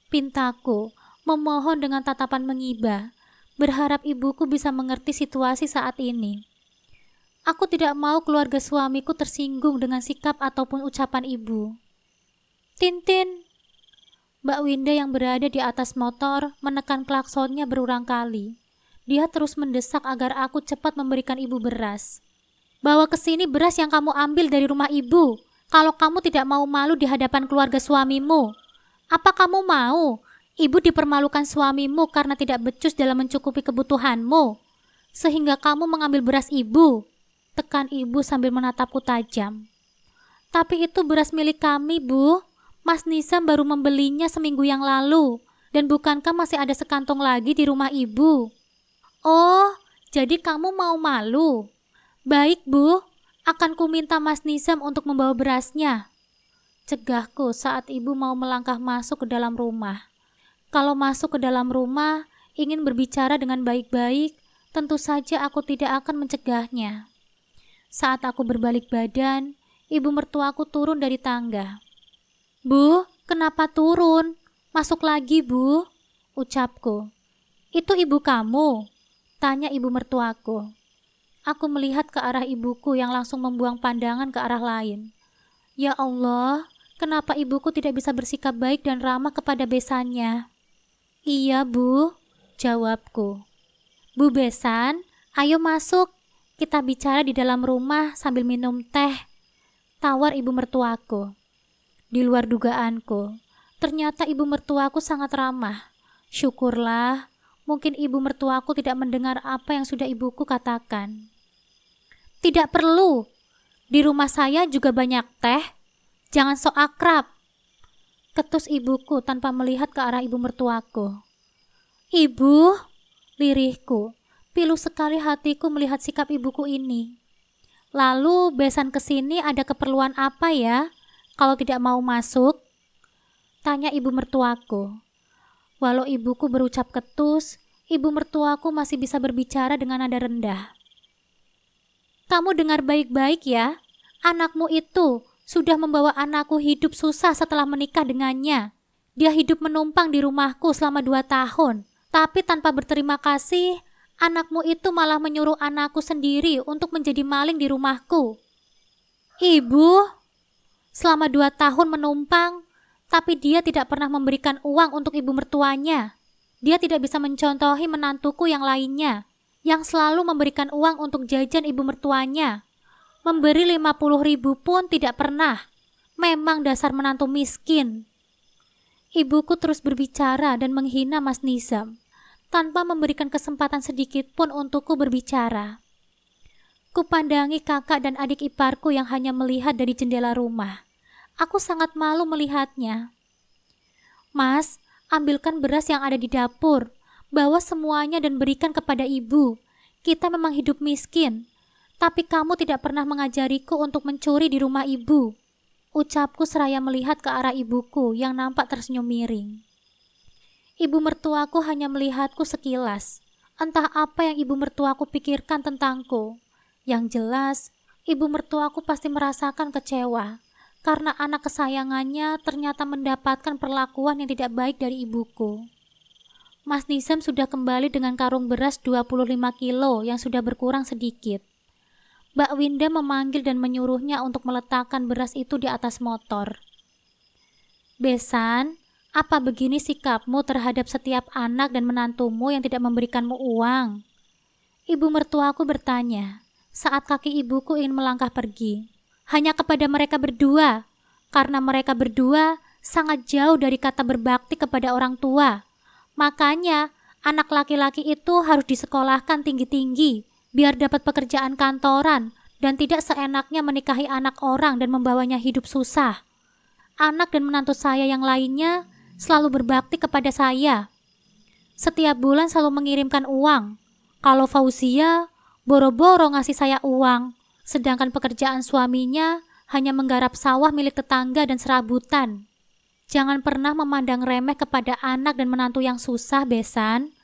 Pintaku, memohon dengan tatapan mengibah, berharap ibuku bisa mengerti situasi saat ini. Aku tidak mau keluarga suamiku tersinggung dengan sikap ataupun ucapan ibu. Tintin. Mbak Winda yang berada di atas motor menekan klaksonnya berulang kali. Dia terus mendesak agar aku cepat memberikan ibu beras. Bawa ke sini beras yang kamu ambil dari rumah ibu. Kalau kamu tidak mau malu di hadapan keluarga suamimu. Apa kamu mau ibu dipermalukan suamimu karena tidak becus dalam mencukupi kebutuhanmu, sehingga kamu mengambil beras ibu? Tekan ibu sambil menatapku tajam. Tapi itu beras milik kami, Bu. Mas Nizam baru membelinya seminggu yang lalu. Dan bukankah masih ada sekantong lagi di rumah ibu? Oh, jadi kamu mau malu? Baik, Bu. Akan ku minta Mas Nizam untuk membawa berasnya. Cegahku saat ibu mau melangkah masuk ke dalam rumah. Kalau masuk ke dalam rumah, ingin berbicara dengan baik-baik, tentu saja aku tidak akan mencegahnya. Saat aku berbalik badan, ibu mertuaku turun dari tangga. Bu, kenapa turun? Masuk lagi, Bu, ucapku. Itu ibu kamu? Tanya ibu mertuaku. Aku melihat ke arah ibuku yang langsung membuang pandangan ke arah lain. Ya Allah, kenapa ibuku tidak bisa bersikap baik dan ramah kepada besannya? Iya, Bu, jawabku. Bu Besan, ayo masuk. Kita bicara di dalam rumah sambil minum teh. Tawar ibu mertuaku. Di luar dugaanku, ternyata ibu mertuaku sangat ramah. Syukurlah, mungkin ibu mertuaku tidak mendengar apa yang sudah ibuku katakan. Tidak perlu. Di rumah saya juga banyak teh. Jangan sok akrab. Ketus ibuku tanpa melihat ke arah ibu mertuaku. Ibu, lirihku, pilu sekali hatiku melihat sikap ibuku ini. Lalu Besan kesini ada keperluan apa ya? Kalau tidak mau masuk? Tanya ibu mertuaku. Walau ibuku berucap ketus, ibu mertuaku masih bisa berbicara dengan nada rendah. Kamu dengar baik-baik ya, anakmu itu sudah membawa anakku hidup susah setelah menikah dengannya. Dia hidup menumpang di rumahku selama 2 tahun. Tapi tanpa berterima kasih, anakmu itu malah menyuruh anakku sendiri untuk menjadi maling di rumahku. Ibu, selama 2 tahun menumpang, tapi dia tidak pernah memberikan uang untuk ibu mertuanya. Dia tidak bisa mencontohi menantuku yang lainnya, yang selalu memberikan uang untuk jajan ibu mertuanya. Memberi 50.000 pun tidak pernah. Memang dasar menantu miskin. Ibuku terus berbicara dan menghina Mas Nizam, tanpa memberikan kesempatan sedikit pun untukku berbicara. Kupandangi kakak dan adik iparku yang hanya melihat dari jendela rumah. Aku sangat malu melihatnya. Mas, ambilkan beras yang ada di dapur. Bawa semuanya dan berikan kepada ibu. Kita memang hidup miskin. Tapi kamu tidak pernah mengajariku untuk mencuri di rumah ibu. Ucapku seraya melihat ke arah ibuku yang nampak tersenyum miring. Ibu mertuaku hanya melihatku sekilas. Entah apa yang ibu mertuaku pikirkan tentangku. Yang jelas, ibu mertuaku pasti merasakan kecewa karena anak kesayangannya ternyata mendapatkan perlakuan yang tidak baik dari ibuku. Mas Nizam sudah kembali dengan karung beras 25 kilo yang sudah berkurang sedikit. Mbak Winda memanggil dan menyuruhnya untuk meletakkan beras itu di atas motor. Besan, apa begini sikapmu terhadap setiap anak dan menantumu yang tidak memberikanmu uang? Ibu mertuaku bertanya saat kaki ibuku ingin melangkah pergi. Hanya kepada mereka berdua, karena mereka berdua sangat jauh dari kata berbakti kepada orang tua. Makanya anak laki-laki itu harus disekolahkan tinggi-tinggi biar dapat pekerjaan kantoran dan tidak seenaknya menikahi anak orang dan membawanya hidup susah. Anak dan menantu saya yang lainnya selalu berbakti kepada saya. Setiap bulan selalu mengirimkan uang. Kalau Fauzia, boro-boro ngasih saya uang. Sedangkan pekerjaan suaminya hanya menggarap sawah milik tetangga dan serabutan. Jangan pernah memandang remeh kepada anak dan menantu yang susah, Besan.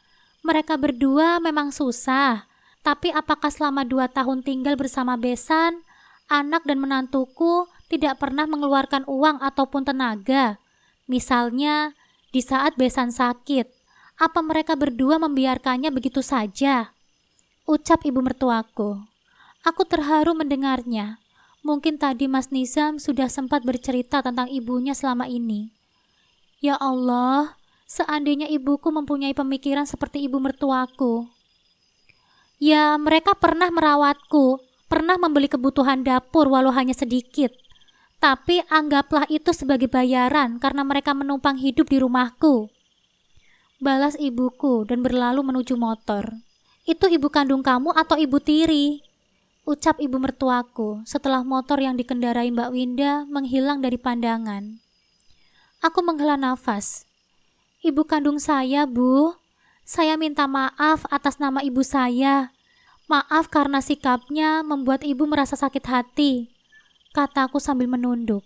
Mereka berdua memang susah, tapi apakah selama 2 tahun tinggal bersama Besan, anak dan menantuku tidak pernah mengeluarkan uang ataupun tenaga? Misalnya, di saat Besan sakit, apa mereka berdua membiarkannya begitu saja? Ucap ibu mertuaku. Aku terharu mendengarnya. Mungkin tadi Mas Nizam sudah sempat bercerita tentang ibunya selama ini. Ya Allah, seandainya ibuku mempunyai pemikiran seperti ibu mertuaku. Ya, mereka pernah merawatku, pernah membeli kebutuhan dapur walau hanya sedikit. Tapi anggaplah itu sebagai bayaran karena mereka menumpang hidup di rumahku. Balas ibuku dan berlalu menuju motor. Itu ibu kandung kamu atau ibu tiri? Ucap ibu mertuaku setelah motor yang dikendarai Mbak Winda menghilang dari pandangan. Aku menghela nafas. Ibu kandung saya, Bu. Saya minta maaf atas nama ibu saya. Maaf karena sikapnya membuat ibu merasa sakit hati, kataku sambil menunduk.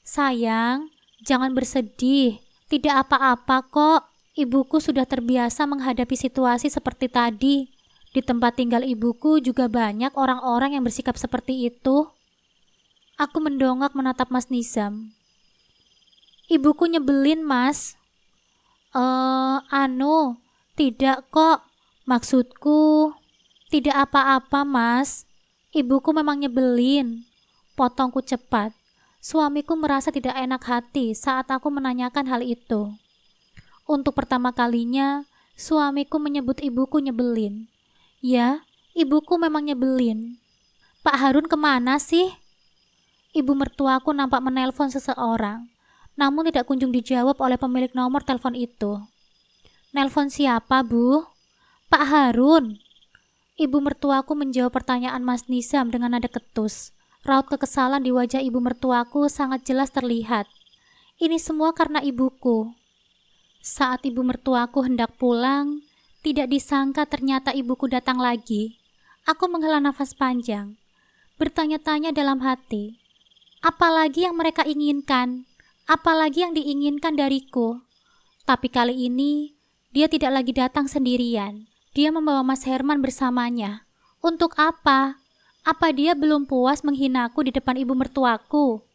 Sayang, jangan bersedih. Tidak apa-apa kok. Ibuku sudah terbiasa menghadapi situasi seperti tadi. Di tempat tinggal ibuku juga banyak orang-orang yang bersikap seperti itu. Aku mendongak menatap Mas Nizam. Ibuku nyebelin, Mas. Tidak kok. Maksudku, tidak apa-apa, Mas. Ibuku memang nyebelin. Potongku cepat. Suamiku merasa tidak enak hati saat aku menanyakan hal itu. Untuk pertama kalinya, suamiku menyebut ibuku nyebelin. Ya, ibuku memang nyebelin. Pak Harun kemana sih? Ibu mertuaku nampak menelpon seseorang, namun tidak kunjung dijawab oleh pemilik nomor telepon itu. Nelpon siapa, Bu? Pak Harun. Ibu mertuaku menjawab pertanyaan Mas Nizam dengan nada ketus. Raut kekesalan di wajah ibu mertuaku sangat jelas terlihat. Ini semua karena ibuku. Saat ibu mertuaku hendak pulang, tidak disangka ternyata ibuku datang lagi. Aku menghela nafas panjang, bertanya-tanya dalam hati. Apalagi yang mereka inginkan? Apalagi yang diinginkan dariku? Tapi kali ini, dia tidak lagi datang sendirian. Dia membawa Mas Herman bersamanya. Untuk apa? Apa dia belum puas menghinaku di depan ibu mertuaku?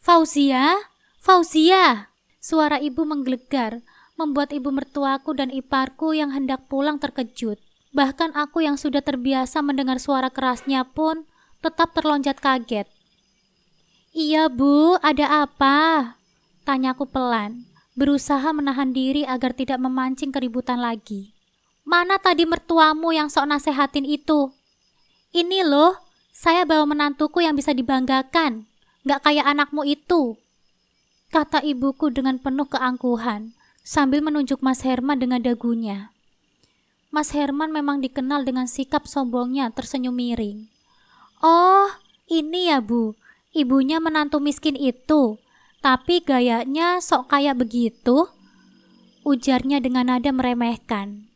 Fauzia? Fauzia! Suara ibu menggelegar, membuat ibu mertuaku dan iparku yang hendak pulang terkejut. Bahkan aku yang sudah terbiasa mendengar suara kerasnya pun tetap terlonjat kaget. Iya, Bu, ada apa? Tanyaku pelan, berusaha menahan diri agar tidak memancing keributan lagi. Mana tadi mertuamu yang sok nasehatin itu? Ini loh, saya bawa menantuku yang bisa dibanggakan. Gak kayak anakmu itu, kata ibuku dengan penuh keangkuhan, sambil menunjuk Mas Herman dengan dagunya. Mas Herman memang dikenal dengan sikap sombongnya tersenyum miring. Oh, ini ya, Bu, ibunya menantu miskin itu, tapi gayanya sok kayak begitu, ujarnya dengan nada meremehkan.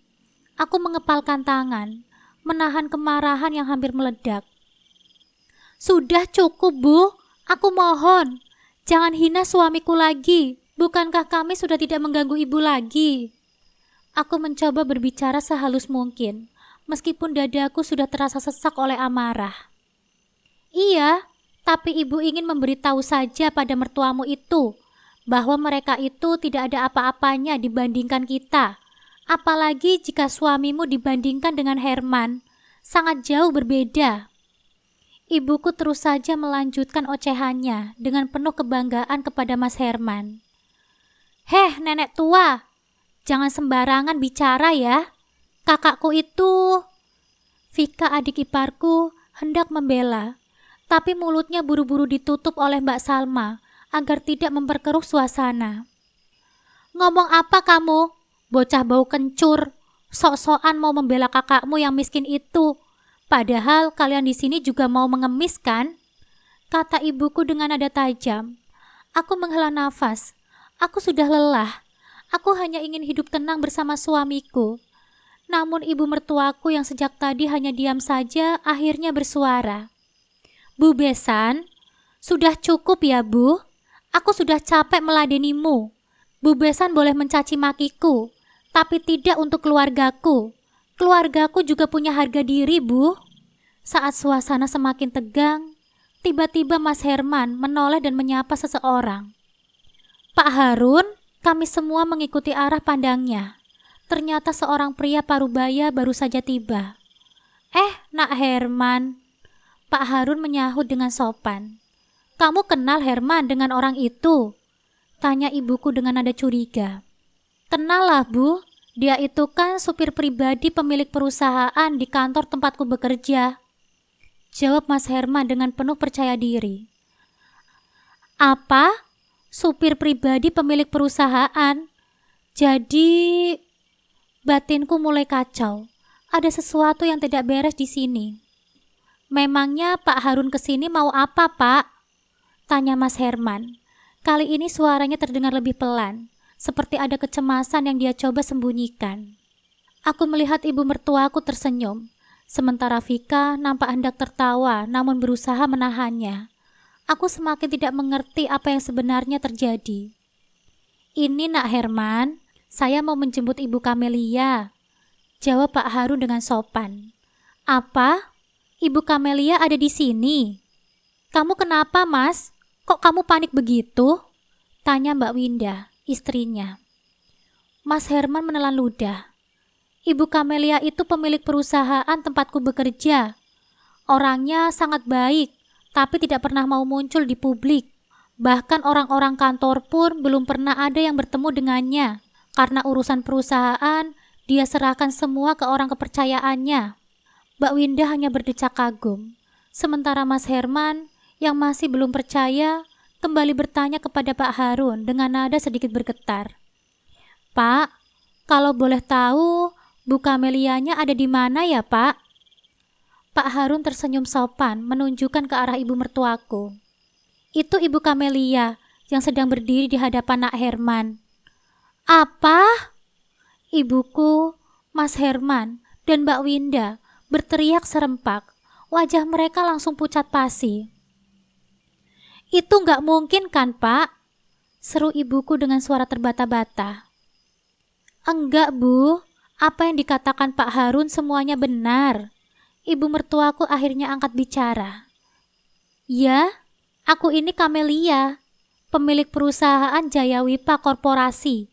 Aku mengepalkan tangan, menahan kemarahan yang hampir meledak. Sudah cukup, Bu, aku mohon. Jangan hina suamiku lagi. Bukankah kami sudah tidak mengganggu ibu lagi? Aku mencoba berbicara sehalus mungkin, meskipun dadaku sudah terasa sesak oleh amarah. Iya, tapi ibu ingin memberitahu saja pada mertuamu itu, bahwa mereka itu tidak ada apa-apanya dibandingkan kita. Apalagi jika suamimu dibandingkan dengan Herman, sangat jauh berbeda. Ibuku terus saja melanjutkan ocehannya dengan penuh kebanggaan kepada Mas Herman. Heh, nenek tua, jangan sembarangan bicara ya. Kakakku itu... Vika adik iparku hendak membela, tapi mulutnya buru-buru ditutup oleh Mbak Salma agar tidak memperkeruh suasana. Ngomong apa kamu? Bocah bau kencur, sok-sokan mau membela kakakmu yang miskin itu. Padahal kalian di sini juga mau mengemis kan? Kata ibuku dengan nada tajam. Aku menghela nafas. Aku sudah lelah. Aku hanya ingin hidup tenang bersama suamiku. Namun ibu mertuaku yang sejak tadi hanya diam saja akhirnya bersuara. Bu Besan, sudah cukup ya Bu. Aku sudah capek meladenimu. Bu Besan boleh mencaci makiku, tapi tidak untuk keluargaku. Keluargaku juga punya harga diri, Bu. Saat suasana semakin tegang, tiba-tiba Mas Herman menoleh dan menyapa seseorang. Pak Harun, kami semua mengikuti arah pandangnya. Ternyata seorang pria parubaya baru saja tiba. Nak Herman. Pak Harun menyahut dengan sopan. Kamu kenal Herman dengan orang itu? Tanya ibuku dengan nada curiga. Kenal lah Bu, dia itu kan supir pribadi pemilik perusahaan di kantor tempatku bekerja. Jawab Mas Herman dengan penuh percaya diri. Apa? Supir pribadi pemilik perusahaan? Jadi, batinku mulai kacau. Ada sesuatu yang tidak beres di sini. Memangnya Pak Harun kesini mau apa, Pak? Tanya Mas Herman. Kali ini suaranya terdengar lebih pelan, seperti ada kecemasan yang dia coba sembunyikan. Aku melihat ibu mertuaku tersenyum, sementara Vika nampak hendak tertawa namun berusaha menahannya. Aku semakin tidak mengerti apa yang sebenarnya terjadi. Ini Nak Herman, saya mau menjemput Ibu Kamelia. Jawab Pak Harun dengan sopan. Apa? Ibu Kamelia ada di sini? Kamu kenapa, Mas? Kok kamu panik begitu? Tanya Mbak Winda, istrinya. Mas Herman menelan ludah. Ibu Kamelia itu pemilik perusahaan tempatku bekerja. Orangnya sangat baik, tapi tidak pernah mau muncul di publik. Bahkan orang-orang kantor pun belum pernah ada yang bertemu dengannya. Karena urusan perusahaan, dia serahkan semua ke orang kepercayaannya. Mbak Winda hanya berdecak kagum. Sementara Mas Herman, yang masih belum percaya, kembali bertanya kepada Pak Harun dengan nada sedikit bergetar. Pak, kalau boleh tahu, Bu Kamelianya ada di mana ya, Pak? Pak Harun tersenyum sopan menunjukkan ke arah ibu mertuaku. Itu Ibu Kamelia yang sedang berdiri di hadapan Nak Herman. Apa? Ibuku, Mas Herman, dan Mbak Winda berteriak serempak. Wajah mereka langsung pucat pasi. Itu nggak mungkin kan, Pak? Seru ibuku dengan suara terbata-bata. Enggak, Bu. Apa yang dikatakan Pak Harun semuanya benar. Ibu mertuaku akhirnya angkat bicara. Ya, aku ini Kamelia, pemilik perusahaan Jayawipa Korporasi.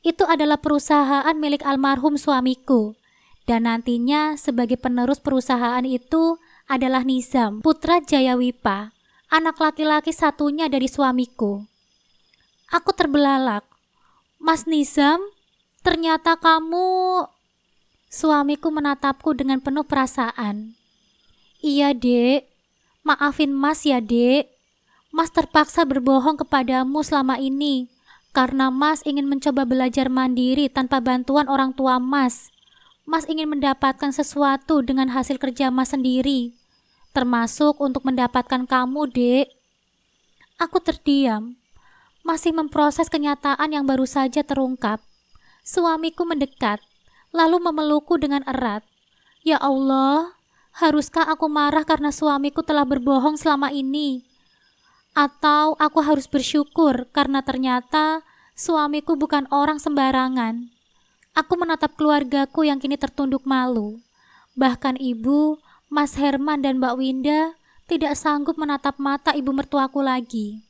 Itu adalah perusahaan milik almarhum suamiku. Dan nantinya sebagai penerus perusahaan itu adalah Nizam, putra Jayawipa, anak laki-laki satunya dari suamiku. Aku terbelalak. Mas Nizam, ternyata kamu... Suamiku menatapku dengan penuh perasaan. Iya, Dek. Maafin Mas ya, Dek. Mas terpaksa berbohong kepadamu selama ini karena Mas ingin mencoba belajar mandiri tanpa bantuan orang tua Mas. Mas ingin mendapatkan sesuatu dengan hasil kerja Mas sendiri, termasuk untuk mendapatkan kamu, Dek. Aku terdiam, masih memproses kenyataan yang baru saja terungkap. Suamiku mendekat, lalu memelukku dengan erat. Ya Allah, haruskah aku marah karena suamiku telah berbohong selama ini? Atau aku harus bersyukur karena ternyata suamiku bukan orang sembarangan? Aku menatap keluargaku yang kini tertunduk malu. Bahkan ibu, Mas Herman dan Mbak Winda tidak sanggup menatap mata ibu mertuaku lagi.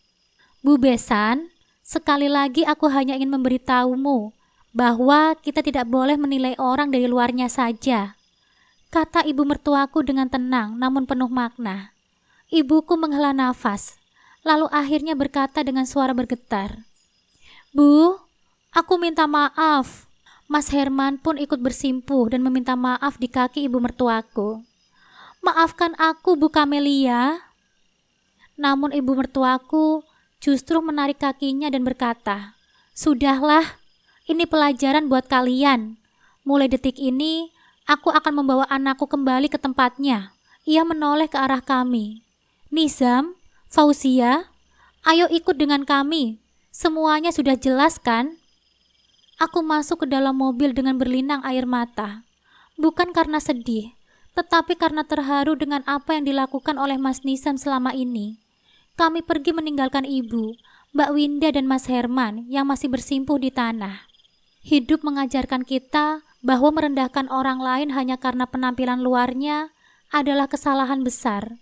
Bu Besan, sekali lagi aku hanya ingin memberitahumu bahwa kita tidak boleh menilai orang dari luarnya saja, kata ibu mertuaku dengan tenang namun penuh makna. Ibuku menghela nafas, lalu akhirnya berkata dengan suara bergetar, Bu, aku minta maaf. Mas Herman pun ikut bersimpuh dan meminta maaf di kaki ibu mertuaku. Maafkan aku, Bu Kamelia. Namun ibu mertuaku justru menarik kakinya dan berkata, Sudahlah, ini pelajaran buat kalian. Mulai detik ini, aku akan membawa anakku kembali ke tempatnya. Ia menoleh ke arah kami. Nizam, Fauzia, ayo ikut dengan kami. Semuanya sudah jelas kan? Aku masuk ke dalam mobil dengan berlinang air mata. Bukan karena sedih, tetapi karena terharu dengan apa yang dilakukan oleh Mas Nisam selama ini. Kami pergi meninggalkan ibu, Mbak Winda dan Mas Herman yang masih bersimpuh di tanah. Hidup mengajarkan kita bahwa merendahkan orang lain hanya karena penampilan luarnya adalah kesalahan besar.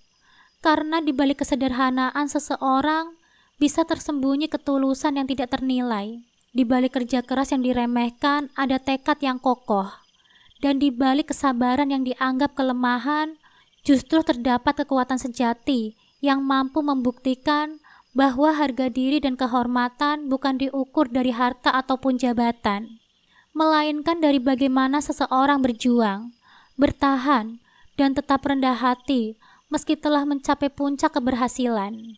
Karena di balik kesederhanaan seseorang bisa tersembunyi ketulusan yang tidak ternilai. Di balik kerja keras yang diremehkan ada tekad yang kokoh. Dan di balik kesabaran yang dianggap kelemahan justru terdapat kekuatan sejati yang mampu membuktikan bahwa harga diri dan kehormatan bukan diukur dari harta ataupun jabatan, melainkan dari bagaimana seseorang berjuang, bertahan, dan tetap rendah hati meski telah mencapai puncak keberhasilan.